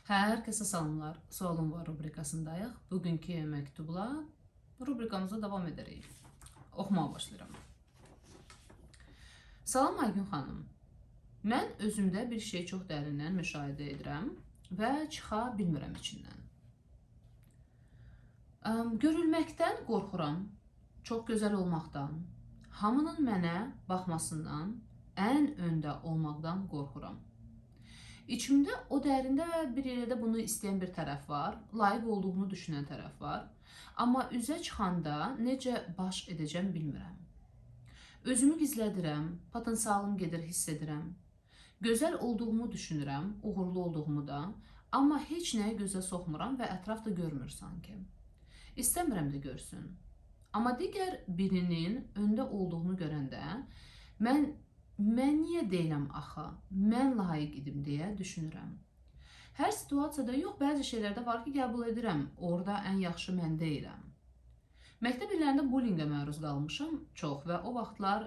Hər kəsə salamlar. Sualım var rubrikasındayıq. Bugünkü məktubla rubrikamıza davam edərik. Oxumağa başlayıram. Salam Aygün xanım. Mən özümdə bir şey çox dərindən müşahidə edirəm və çıxa bilmirəm içindən. Görülməkdən qorxuram, çox gözəl olmaqdan, hamının mənə baxmasından, ən öndə olmaqdan qorxuram. İçimdə o dərində bir yerdə bunu istəyən bir tərəf var, layiq olduğunu düşünən tərəf var. Amma üzə çıxanda necə baş edəcəm bilmirəm. Özümü gizlədirəm, potensialım gedir hiss edirəm. Gözəl olduğumu düşünürəm, uğurlu olduğumu da, amma heç nəyi gözə soxmuram və ətraf da görmür sanki. İstəmirəm də görsün. Amma digər birinin öndə olduğunu görəndə mən niyə deyiləm axı? Mən layiq idim deyə düşünürəm. Hər situasiyada yox, bəzi şeylərdə var ki, qəbul edirəm. Orada ən yaxşı mən deyiləm. Məktəb illərində bullyingə məruz qalmışam çox və o vaxtlar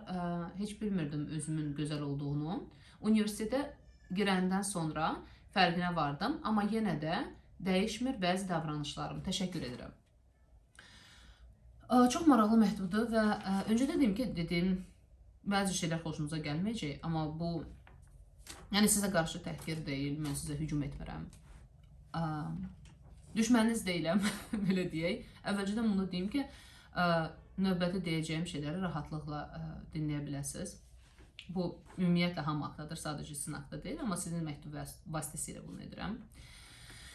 heç bilmirdim özümün gözəl olduğunu. Universitetə girəndən sonra fərqinə vardım, amma yenə də dəyişmir bəzi davranışlarım. Təşəkkür edirəm. Çox maraqlı məktubdur və öncədə dedim ki, bəzi şeylər xoşunuza gəlməyəcək, amma bu yəni sizə qarşı təhqir deyil, mən sizə hücum etmirəm. Düşməniniz deyiləm, belə deyək. Əvvəlcədən bunu deyim ki, növbəti deyəcəyim şeyləri rahatlıqla dinləyə biləsiniz. Bu ümumiyyətlə hamı haqdadır, sadəcə sizin haqda deyil, amma sizin məktub vasitəsilə bunu edirəm.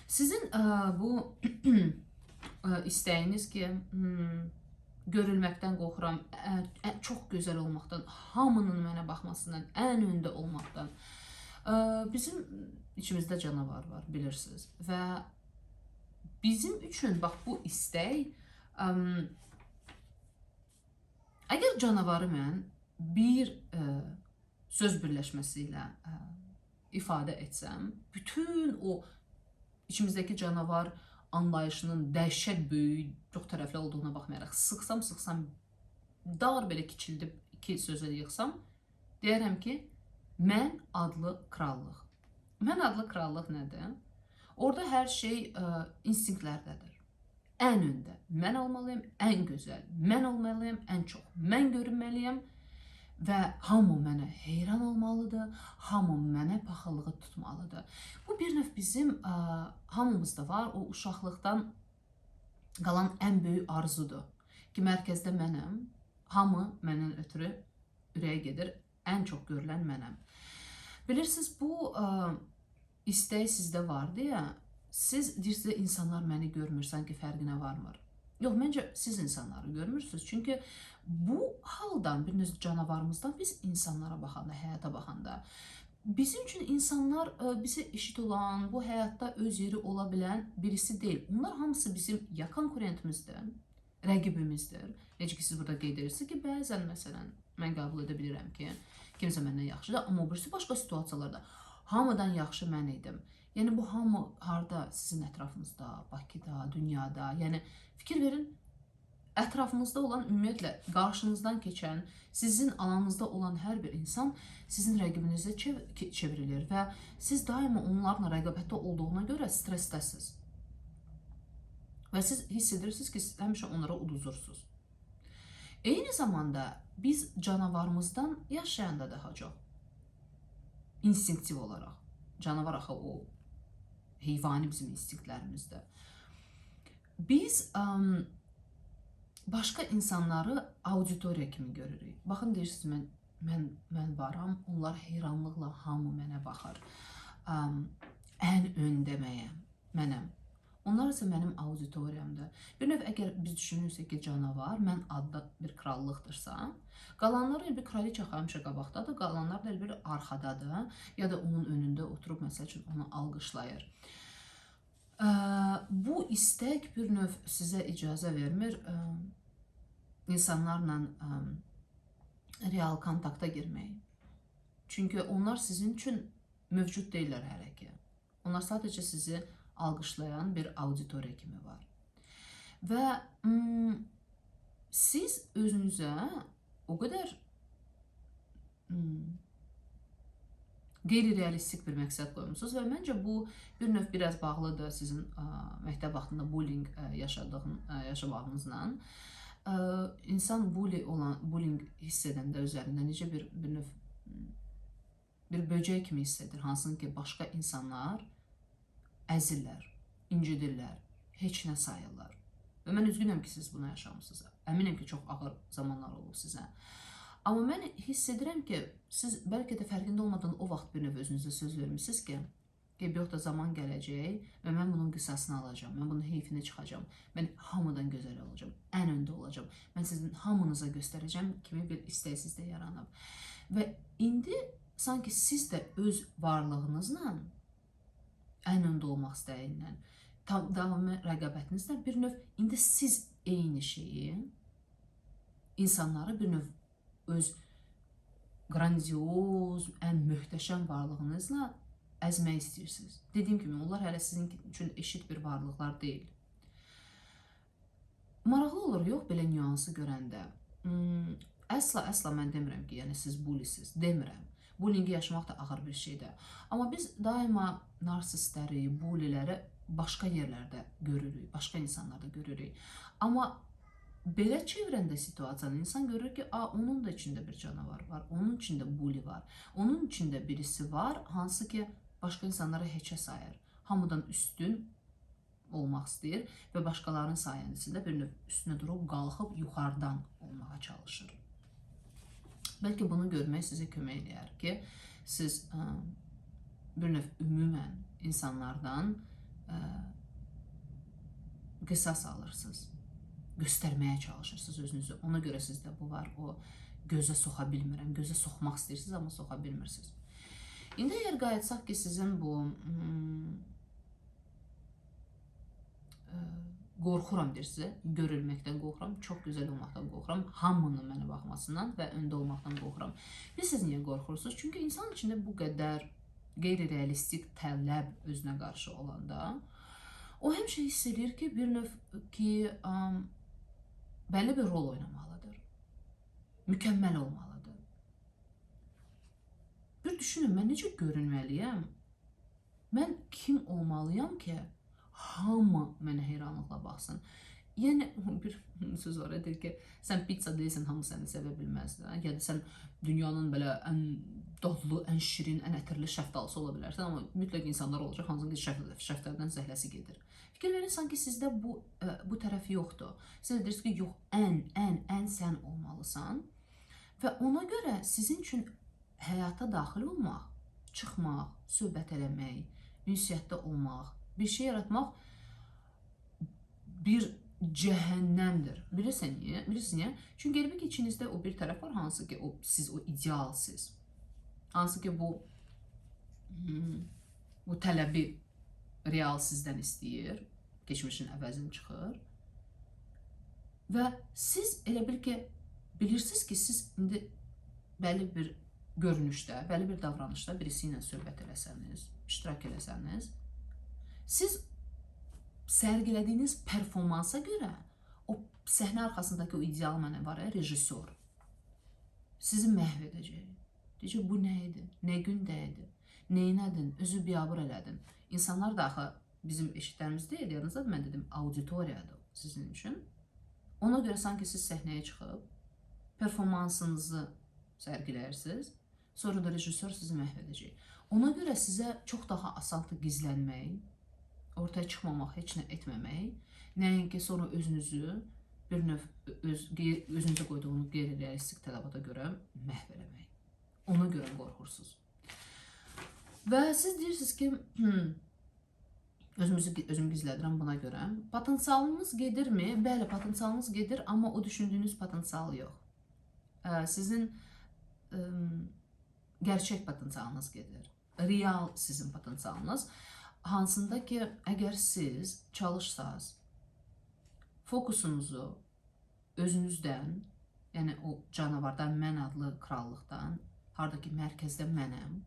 Sizin bu istəyiniz ki, görülməkdən qorxuram, çox gözəl olmaqdan, hamının mənə baxmasından, ən öndə olmaqdan. Bizim içimizdə canavar var, bilirsiniz. Və bizim üçün bax bu istək, əgər canavarı mən bir söz birləşməsi ilə ifadə etsəm, bütün o içimizdəki canavar anlayışının dəhşət böyük, çox tərəfli olduğuna baxmayaraq, sıxsam, dar belə kiçildib iki sözə yığsam, deyərəm ki, mən adlı krallıq. Mən adlı krallıq nədir? Orada hər şey instinktlərdədir. Ən öndə mən olmalıyım, ən gözəl mən olmalıyım, ən çox mən görünməliyim və hamı mənə heyran olmalıdır, hamı mənə paxıllığı tutmalıdır. Bu bir növ bizim hamımızda var, o uşaqlıqdan qalan ən böyük arzudur ki, mərkəzdə mənəm, hamı məndən ötürü ürəyə gedir, ən çox görülən mənəm. Bilirsiniz, bu istək sizdə var deyə, siz deyirsiniz, insanlar məni görmür, sanki fərqinə varmır. Yox, məncə siz insanları görmürsünüz. Çünki bu haldan, bir növ canavarımızdan biz insanlara baxanda, həyata baxanda, bizim üçün insanlar bizi eşit olan, bu həyatda öz yeri ola bilən birisi deyil. Onlar hamısı bizim ya konkurentimizdir, rəqibimizdir. Necə ki, siz burada qeyd edirsiniz ki, bəzən, məsələn, mən qəbul edə bilirəm ki, kimsə məndən yaxşıdır, amma birisi başqa situasiyalarda hamıdan yaxşı mən idim. Yəni, bu hamı harda? Sizin ətrafınızda, Bakıda, dünyada. Yəni, fikir verin, ətrafınızda olan, ümumiyyətlə, qarşınızdan keçən, sizin alanınızda olan hər bir insan sizin rəqibinizə çevrilir və siz daima onlarla rəqabətdə olduğuna görə stressdəsiniz. Və siz hiss edirsiniz ki, siz həmişə onlara uduzursunuz. Eyni zamanda biz canavarımızdan yaşayanda daha çox instinktiv olaraq, canavar axı o heyvani bizim instinktlərimizdə. Biz başqa insanları auditoriya kimi görürük. Baxın, deyirsiniz, mən varam, onlar heyranlıqla hamı mənə baxır. Ən öndə mənəm. Onlar isə mənim auditoriyamdır. Bir növ, əgər biz düşünürsək ki, canavar, mən adda bir krallıqdırsa, qalanlar bir kraliçə həmişə qabaqdadır, qalanlar da bir arxadadır, ya da onun önündə oturub, məsəl üçün, onu alqışlayır. Bu istək bir növ sizə icazə vermir insanlarla real kontakta girməyi. Çünki onlar sizin üçün mövcud deyirlər hələ ki. Onlar sadəcə sizi alqışlayan bir auditoriya kimi var. Və siz özünüzə o qədər qeyri-realistik bir məqsəd qoymusunuz və məncə bu bir növ biraz bağlıdır sizin məktəb vaxtında bullying yaşamağınızla. İnsan bullying hiss edəndə üzərində necə bir növ bir böcək kimi hiss edir, hansını ki başqa insanlar əzirlər, incidirlər, heç nə sayırlar. Və mən üzgünəm ki, siz bunu yaşamısınız. Əminəm ki, çox ağır zamanlar olub sizə. Amma mən hiss edirəm ki, siz bəlkə də fərqində olmadan o vaxt bir növ özünüzə söz vermişsiniz ki, yox da zaman gələcək və mən bunun qisasını alacağım, mən bunun heyfini çıxacağım, mən hamıdan gözəl olacağım, ən öndə olacağım, mən sizin hamınıza göstərəcəm kimi bir istək sizdə yaranıb. Və indi sanki siz də öz varlığınızla, ən öndə olmaq istəyindən, davamlı rəqabətinizlə bir növ indi siz eyni şeyi insanları bir növ öz grandioz, ən möhtəşəm varlığınızla əzmək istəyirsiniz. Dediyim kimi, onlar hələ sizin üçün eşit bir varlıqlar deyil. Maraqlı olur, yox, belə nüansı görəndə. Əsla mən demirəm ki, yəni siz bulisiniz, demirəm. Bullyingi yaşamaq da ağır bir şeydir. Amma biz daima narsistləri, buliləri başqa yerlərdə görürük, başqa insanlarda görürük. Amma belə çevirəndə situasiyanı insan görür ki, onun da içində bir canavar var, onun içində buli var, onun içində birisi var, hansı ki başqa insanları heçə sayır, hamıdan üstün olmaq istəyir və başqalarının sayəsində bir növ üstünə durub, qalxıb, yuxarıdan olmağa çalışır. Bəlkə bunu görmək sizə kömək edər ki, siz bir növ ümumən insanlardan qisas alırsınız, göstərməyə çalışırsınız özünüzü. Ona görə sizdə bu var, o gözə soxa bilmirəm, gözə soxmaq istəyirsiniz, amma soxa bilmirsiniz. İndi əgər qayıtsaq ki, sizin bu qorxuram deyirsiniz, görülməkdən qorxuram, çox gözəl olmaqdan qorxuram, hamının mənə baxmasından və öndə olmaqdan qorxuram. Siz niyə qorxursunuz? Çünki insan içində bu qədər qeyri-realistik tələb özünə qarşı olanda, o həmişə hiss edir ki, bir növ ki, bəlli bir rol oynamalıdır, mükəmməl olmalıdır. Bir düşünün, mən necə görünməliyəm? Mən kim olmalıyam ki, hamı mənə heyranlıqla baxsın. Yəni, bir söz var, deyir ki, sən pizza deyilsən, hamı səni sevə bilməz. Ya da sən dünyanın belə ən dadlı, ən şirin, ən ətirli şəftalısı ola bilərsən, amma mütləq insanlar olacaq, hansı ki, şəftəldən zəhləsi gedir. Fikir verin, sanki sizdə bu tərəf yoxdur. Siz deyirsiniz ki, yox, ən sən olmalısan və ona görə sizin üçün həyata daxil olmaq, çıxmaq, söhbət eləmək, ünsiyyətdə olmaq, bir şey yaratmaq bir cəhənnəmdir. Bilirsiniz niyə? Çünki elbə ki, içinizdə o bir tərəf var, hansı ki, siz o idealsiniz. Hansı ki, bu tələbi real sizdən istəyir, keçmişin əvəzini çıxır. Və siz elə bil ki, bilirsiniz ki, siz indi bəlli bir görünüşdə, bəlli bir davranışda birisi ilə söhbət eləsəniz, iştirak eləsəniz, siz sərgilədiyiniz performansa görə o səhnə arxasındakı o ideal mənə var, rejissor sizi məhv edəcək. Deyəcək, bu nə idi? Nə gündə idi? Neynədin? Özü biabır elədin. İnsanlar da axı bizim eşitlərimiz deyil, yadınızda mən dedim, auditoriyadır sizin üçün. Ona görə sanki siz səhnəyə çıxıb, performansınızı sərgiləyirsiniz, sonra da rejissor sizi məhv edəcək. Ona görə sizə çox daha asandır gizlənmək, ortaya çıxmamaq, heç nə etməmək, nəinki sonra özünüzü bir növ özünüzə qoyduğunuz qeyri-realistik tələbata görə məhv eləmək. Ona görə qorxursunuz. Və siz deyirsiniz ki, özümü gizlədirəm buna görə. Potensialınız gedirmi? Bəli, potensialınız gedir, amma o düşündüyünüz potensial yox. Sizin gerçək potensialınız gedir. Real sizin potensialınız. Hansında ki, əgər siz çalışsaz, fokusunuzu özünüzdən, yəni o canavardan, mən adlı krallıqdan, harada ki, mərkəzdə mənəm,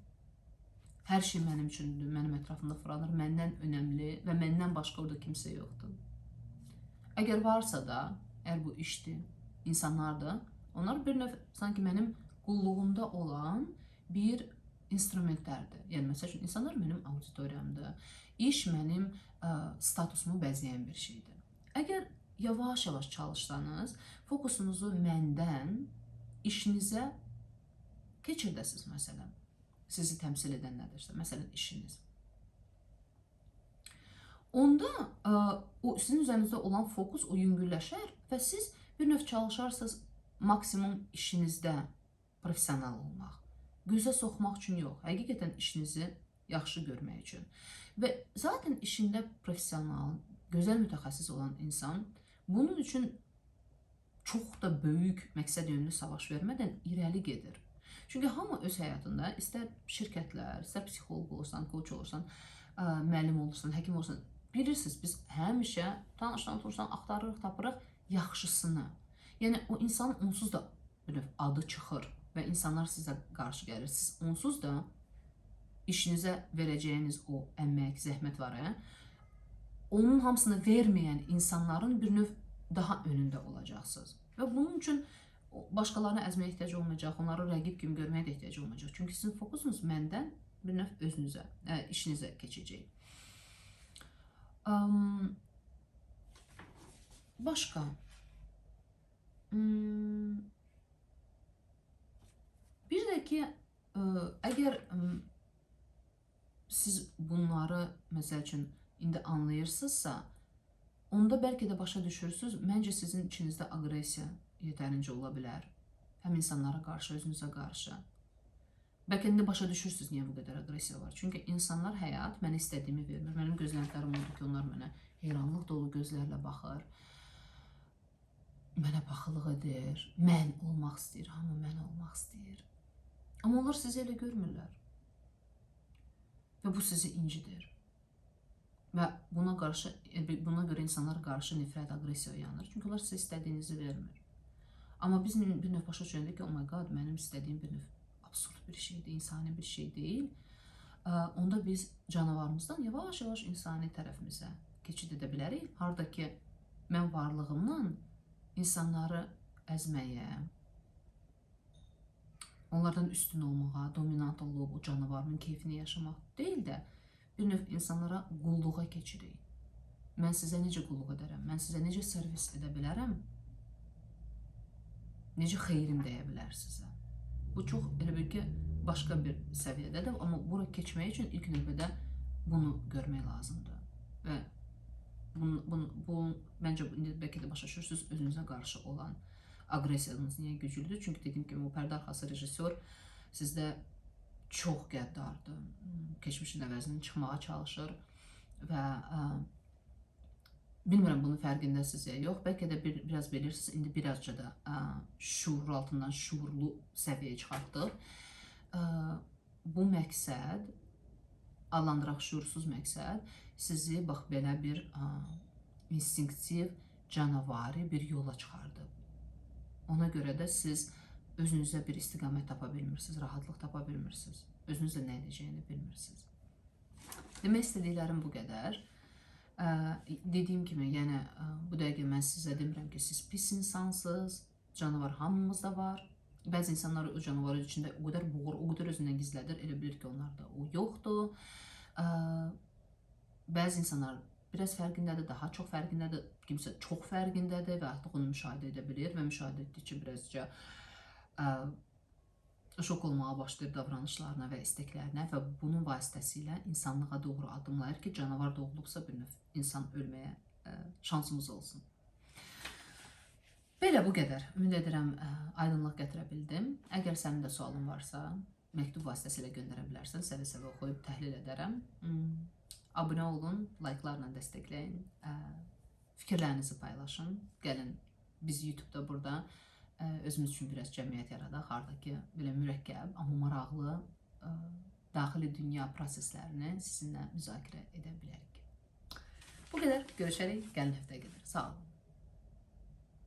hər şey mənim üçündür, mənim ətrafımda fırlanır, məndən önəmli və məndən başqa orada kimsə yoxdur. Əgər varsa da, əgər bu işdir, insanlardır, onlar bir növ sanki mənim qulluğumda olan bir instrumentlərdir. Yəni məsəl üçün insanlar mənim auditoriyamdır. İş mənim statusumu bəzəyən bir şeydir. Əgər yavaş-yavaş çalışsanız, fokusunuzu məndən işinizə keçirdəsiniz məsələn. Sizi təmsil edən nədirsə, məsələn işiniz. Onda o sizin üzərinizdə olan fokus o yüngülləşər və siz bir növ çalışarsınız maksimum işinizdə professional olmaq. Gözə soxmaq üçün yox, həqiqətən işinizi yaxşı görmək üçün. Və zaten işində professional, gözəl mütəxəssis olan insan bunun üçün çox da böyük məqsəd yönlü savaş vermədən irəli gedir. Çünki hamı öz həyatında, istər şirkətlər, istər psixoloq olursan, koç olursan, müəllim olursan, həkim olursan, bilirsiniz, biz həmişə tanışdan oturursan, axtarırıq, tapırıq yaxşısını. Yəni o insan onsuz da adı çıxır və insanlar sizə qarşı gəlir. Siz onsuz da işinizə verəcəyiniz o əmək, zəhmət var, onun hamısını verməyən insanların bir növ daha önündə olacaqsınız. Və bunun üçün başqalarına əzməyə ehtiyac olmayacaq, onları rəqib kimi görməyə də ehtiyac olmayacaq. Çünki sizin fokusunuz məndən bir növ özünüzə, işinizə keçəcək. Başqa. Bir də ki, əgər siz bunları, məsəl üçün, indi anlayırsınızsa, onda bəlkə də başa düşürsünüz, məncə sizin içinizdə aqressiya yetərincə ola bilər. Həm insanlara qarşı, özünüzə qarşı. Bəlkə indi başa düşürsünüz, niyə bu qədər aqressiya var. Çünki insanlar həyat mənə istədiyimi vermir. Mənim gözləntilərim odur ki, onlar mənə heyranlıq dolu gözlərlə baxır. Mənə baxılıq edir. Mən olmaq istəyir, hamı mən olmaq istəyir. Amma onlar sizi elə görmürlər. Və bu sizi incidir. Və buna görə insanlar qarşı nifrət, aqressiya yanır. Çünki onlar sizə istədiyinizi vermir. Amma biz bir növ başa düşəndə ki, oh my god, mənim istədiyim bir növ absurd bir şeydir, insani bir şey deyil. Onda biz canavarımızdan yavaş-yavaş insani tərəfimizə keçid edə bilərik. Harada ki, mən varlığımla insanları əzməyə, onlardan üstün olmağa, dominant olub, o canavarın keyfini yaşamaq deyil də, bir növ insanlara qulluğa keçirik. Mən sizə necə qulluq edərəm, mən sizə necə servis edə bilərəm, necə xeyrim deyə bilər sizə. Bu çox elə bir ki, başqa bir səviyyədədir, amma bura keçmək üçün ilk növbədə bunu görmək lazımdır. Və bu məncə indi bəlkə də başa düşürsünüz, özünüzə qarşı olan aqressiyanız niyə güclüdür? Çünki dediyim kimi, o pərdə arxası rejissor sizdə çox qəddardır. Keçmişin əvəzindən çıxmağa çalışır və bilmirəm bunun fərqindəsiniz ya yox. Bəlkə də biraz bilirsiniz, indi birazca da şuur altından şuurlu səviyyəyə çıxartdıq. Bu məqsəd, adlandıraq şuursuz məqsəd, sizi bax belə bir instinktiv, canavari bir yola çıxardıb. Ona görə də siz özünüzə bir istiqamət tapa bilmirsiniz, rahatlıq tapa bilmirsiniz. Özünüzlə nə edəcəyini bilmirsiniz. Demək istədiklərim bu qədər. Dediyim kimi, yəni bu dəqiqə mən sizə demirəm ki, siz pis insansınız, canavar hamımızda var. Bəzi insanlar o canavarın içində o qədər boğur, o qədər özündən gizlədir, elə bilir ki, onlarda o yoxdur. Bəzi insanlar biraz fərqindədir, daha çox fərqindədir, kimsə çox fərqindədir və artıq onu müşahidə edə bilir və müşahidə etdikcə birazca şok olmağa başlayır davranışlarına və istəklərinə və bunun vasitəsilə insanlığa doğru addımlayır ki, canavar doğulubsa bir növ insan ölməyə şansımız olsun. Belə bu qədər. Ümid edirəm aydınlıq gətirə bildim. Əgər sənin də sualın varsa, məktub vasitəsilə göndərə bilərsən, səvə-səvə oxuyub təhlil edərəm. Abunə olun, like'larla dəstəkləyin, fikirlərinizi paylaşın. Gəlin, biz YouTube'da burada özümüz üçün biraz cəmiyyət yaradaq, harada ki, belə mürəkkəb, amma maraqlı daxili dünya proseslərini sizinlə müzakirə edə bilərik. Bu qədər, görüşərik, gəlin həftəyə qədər. Sağ olun.